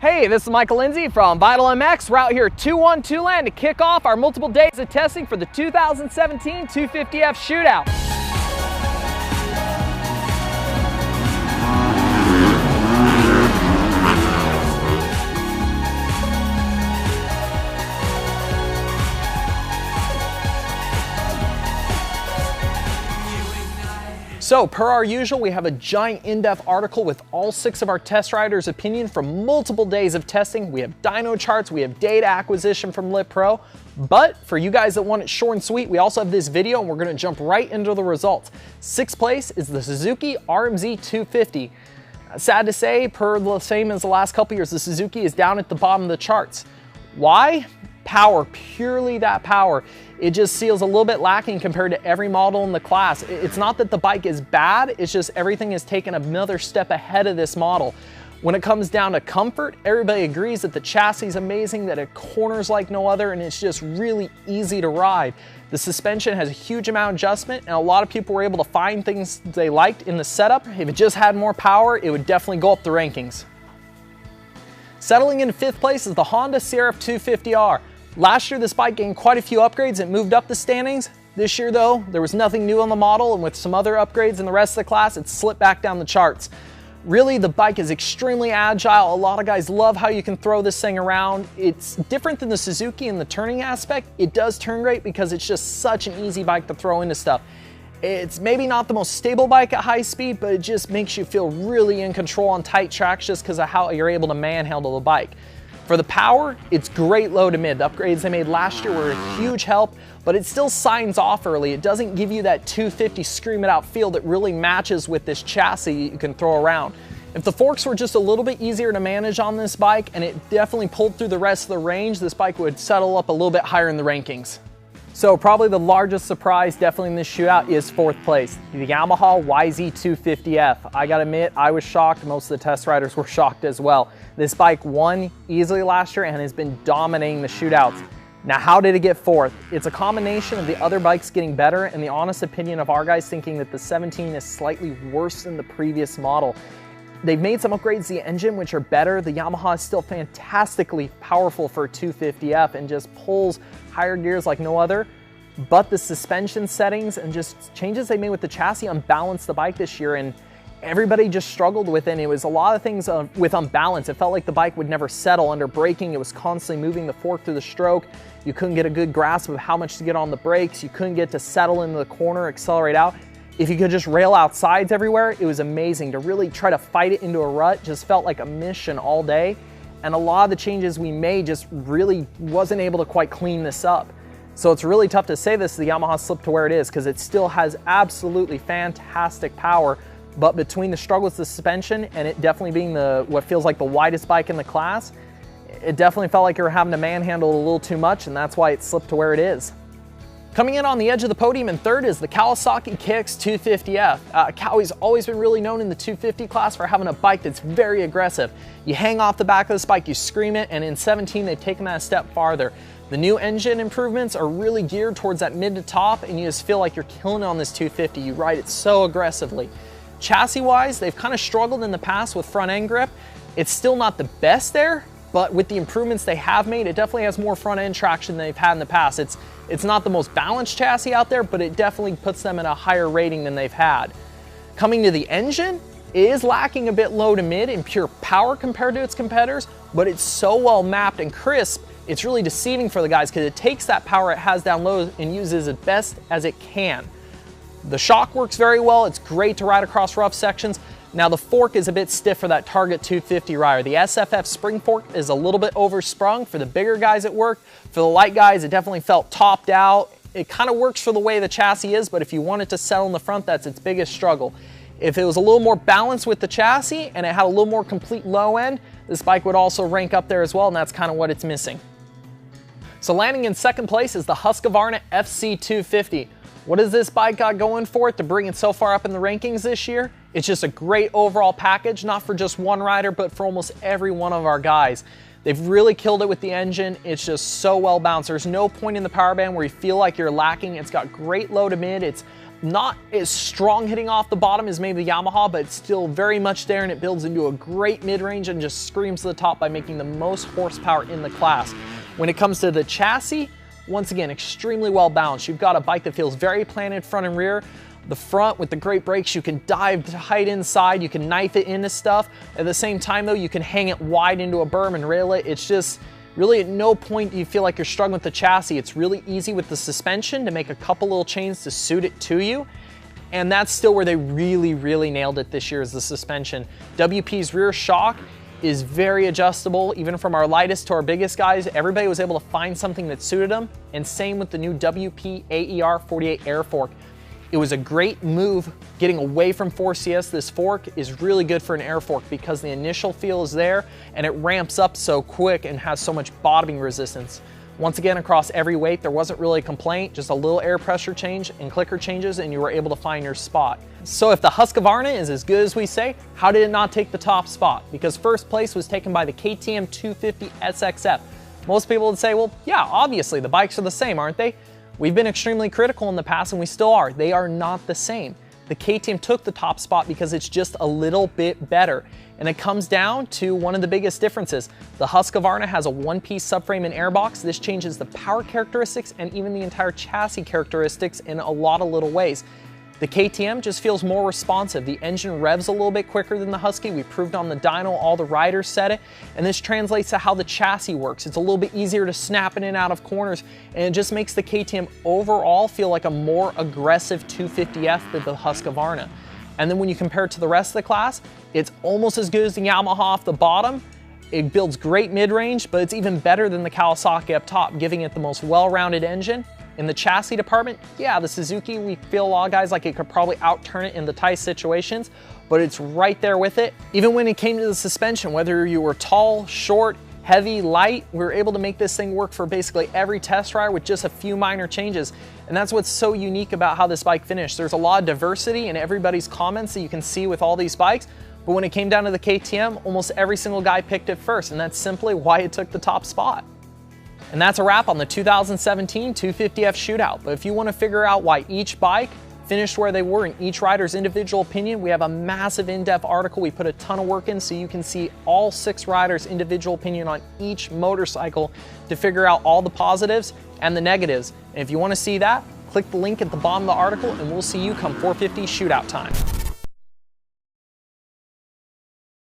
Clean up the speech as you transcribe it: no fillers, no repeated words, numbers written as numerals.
Hey, this is Michael Lindsay from Vital MX. We're out here at 212 Land to kick off our multiple days of testing for the 2017 250F Shootout. So, per our usual, we have a giant in-depth article with all 6 of our test riders' opinion from multiple days of testing. We have dyno charts, we have data acquisition from Lit Pro, but for you guys that want it short and sweet, we also have this video and we're going to jump right into the results. 6th place is the Suzuki RMZ 250. Sad to say, per the same as the last couple years, the Suzuki is down at the bottom of the charts. Why? Power, purely that power. It just feels a little bit lacking compared to every model in the class. It's not that the bike is bad, it's just everything has taken another step ahead of this model. When it comes down to comfort, everybody agrees that the chassis is amazing, that it corners like no other, and it's just really easy to ride. The suspension has a huge amount of adjustment, and a lot of people were able to find things they liked in the setup. If it just had more power, it would definitely go up the rankings. Settling in 5th place is the Honda CRF 250R. Last year, this bike gained quite a few upgrades. It moved up the standings. This year, though, there was nothing new on the model, and with some other upgrades in the rest of the class, it slipped back down the charts. Really, the bike is extremely agile. A lot of guys love how you can throw this thing around. It's different than the Suzuki in the turning aspect. It does turn great because it's just such an easy bike to throw into stuff. It's maybe not the most stable bike at high speed, but it just makes you feel really in control on tight tracks just because of how you're able to manhandle the bike. For the power, it's great low to mid. The upgrades they made last year were a huge help, but it still signs off early. It doesn't give you that 250 scream it out feel that really matches with this chassis you can throw around. If the forks were just a little bit easier to manage on this bike and it definitely pulled through the rest of the range, this bike would settle up a little bit higher in the rankings. So probably the largest surprise definitely in this shootout is 4th place, the Yamaha YZ250F. I gotta admit, I was shocked. Most of the test riders were shocked as well. This bike won easily last year and has been dominating the shootouts. Now, how did it get 4th? It's a combination of the other bikes getting better and the honest opinion of our guys thinking that the 17 is slightly worse than the previous model. They've made some upgrades to the engine, which are better. The Yamaha is still fantastically powerful for a 250F and just pulls higher gears like no other. But the suspension settings and just changes they made with the chassis unbalanced the bike this year, and everybody just struggled with it. And it was a lot of things with unbalance. It felt like the bike would never settle under braking. It was constantly moving the fork through the stroke. You couldn't get a good grasp of how much to get on the brakes. You couldn't get to settle into the corner, accelerate out. If you could just rail out sides everywhere, it was amazing. To really try to fight it into a rut just felt like a mission all day. And a lot of the changes we made just really wasn't able to quite clean this up. So it's really tough to say this, the Yamaha slipped to where it is, because it still has absolutely fantastic power. But between the struggle with the suspension and it definitely being what feels like the widest bike in the class, it definitely felt like you were having to manhandle a little too much, and that's why it slipped to where it is. Coming in on the edge of the podium in 3rd is the Kawasaki KX 250F. Kawi's always been really known in the 250 class for having a bike that's very aggressive. You hang off the back of this bike, you scream it, and in 17 they've taken that a step farther. The new engine improvements are really geared towards that mid to top, and you just feel like you're killing it on this 250. You ride it so aggressively. Chassis-wise, they've kind of struggled in the past with front end grip. It's still not the best there, but with the improvements they have made, it definitely has more front end traction than they've had in the past. It's not the most balanced chassis out there, but it definitely puts them in a higher rating than they've had. Coming to the engine, it is lacking a bit low to mid in pure power compared to its competitors, but it's so well mapped and crisp, it's really deceiving for the guys because it takes that power it has down low and uses it best as it can. The shock works very well. It's great to ride across rough sections. Now the fork is a bit stiff for that Target 250 rider. The SFF spring fork is a little bit oversprung. For the bigger guys it worked. For the light guys it definitely felt topped out. It kind of works for the way the chassis is, but if you want it to settle in the front, that's its biggest struggle. If it was a little more balanced with the chassis and it had a little more complete low end, this bike would also rank up there as well, and that's kind of what it's missing. So landing in 2nd place is the Husqvarna FC250. What has this bike got going for it to bring it so far up in the rankings this year? It's just a great overall package, not for just one rider, but for almost every one of our guys. They've really killed it with the engine. It's just so well balanced. There's no point in the power band where you feel like you're lacking. It's got great low to mid. It's not as strong hitting off the bottom as maybe the Yamaha, but it's still very much there, and it builds into a great mid-range and just screams to the top by making the most horsepower in the class. When it comes to the chassis, once again, extremely well balanced. You've got a bike that feels very planted front and rear. The front with the great brakes, you can dive tight inside, you can knife it into stuff. At the same time though, you can hang it wide into a berm and rail it. It's just really at no point do you feel like you're struggling with the chassis. It's really easy with the suspension to make a couple little changes to suit it to you. And that's still where they really nailed it this year, is the suspension. WP's rear shock is very adjustable, even from our lightest to our biggest guys. Everybody was able to find something that suited them, and same with the new WP AER 48 air fork. It was a great move getting away from 4CS. This fork is really good for an air fork because the initial feel is there and it ramps up so quick and has so much bottoming resistance. Once again, across every weight, there wasn't really a complaint, just a little air pressure change and clicker changes, and you were able to find your spot. So if the Husqvarna is as good as we say, how did it not take the top spot? Because first place was taken by the KTM 250 SXF. Most people would say, well, yeah, obviously the bikes are the same, aren't they? We've been extremely critical in the past, and we still are. They are not the same. The KTM took the top spot because it's just a little bit better. And it comes down to one of the biggest differences. The Husqvarna has a one-piece subframe and airbox. This changes the power characteristics and even the entire chassis characteristics in a lot of little ways. The KTM just feels more responsive. The engine revs a little bit quicker than the Husky. We proved on the dyno, all the riders said it, and this translates to how the chassis works. It's a little bit easier to snap in and out of corners, and it just makes the KTM overall feel like a more aggressive 250F than the Husqvarna. And then when you compare it to the rest of the class, it's almost as good as the Yamaha off the bottom. It builds great mid-range, but it's even better than the Kawasaki up top, giving it the most well-rounded engine. In the chassis department, yeah, the Suzuki, we feel a lot of guys like it could probably outturn it in the tight situations, but it's right there with it. Even when it came to the suspension, whether you were tall, short, heavy, light, we were able to make this thing work for basically every test ride with just a few minor changes. And that's what's so unique about how this bike finished. There's a lot of diversity in everybody's comments that you can see with all these bikes, but when it came down to the KTM, almost every single guy picked it first, and that's simply why it took the top spot. And that's a wrap on the 2017 250F shootout. But if you want to figure out why each bike finished where they were in each rider's individual opinion, we have a massive in-depth article. We put a ton of work in so you can see all 6 riders' individual opinion on each motorcycle to figure out all the positives and the negatives. And if you want to see that, click the link at the bottom of the article, and we'll see you come 450 shootout time.